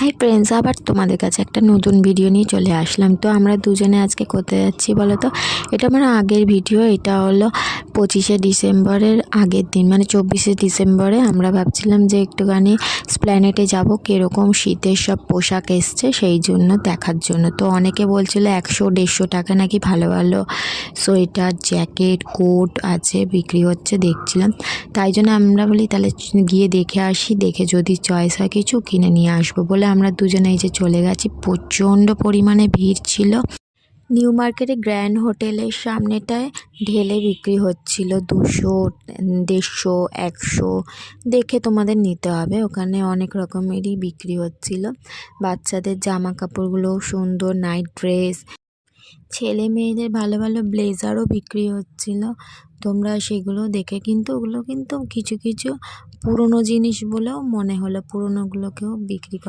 Hi friends, আবার তোমাদের কাছে একটা নতুন ভিডিও নিয়ে চলে আসলাম। তো আমরা দুজনে আজকে কোথায় যাচ্ছি বলো তো? এটা আমার আগের ভিডিও। এটা হলো 25শে ডিসেম্বরের আগের দিন, মানে 24শে ডিসেম্বরে আমরা ভাবছিলাম যে একটুখানি স্প্ল্যানেটে যাব, কীরকম শীতের সব পোশাক এসছে সেই জন্য দেখার জন্য। তো অনেকে বলছিল 100-150 টাকা নাকি ভালো ভালো সোয়েটার, জ্যাকেট, কোট আছে, বিক্রি হচ্ছে দেখছিলাম। তাই জন্য আমরা বলি তাহলে গিয়ে দেখে আসি, দেখে যদি চয়েস হয় কিছু কিনে নিয়ে আসবো বলে আমরা দুজনে এই যে চলে গেছি। প্রচণ্ড পরিমাণে ভিড় ছিল। নিউ মার্কেটে গ্র্যান্ড হোটেলের সামনেটায় ঢেলে বিক্রি হচ্ছিল 200, 150, 100 দেখে তোমাদের নিতে হবে। ওখানে অনেক রকমেরই বিক্রি হচ্ছিল। বাচ্চাদের জামা কাপড়গুলোও সুন্দর, নাইট ড্রেস, ছেলে মেয়েদের ভালো ভালো ব্লেজারও বিক্রি হচ্ছিল। তোমরা সেগুলো দেখে, কিন্তু ওগুলো কিন্তু কিছু কিছু পুরনো জিনিস বলেও মনে হলো, পুরনোগুলোকেও বিক্রি করা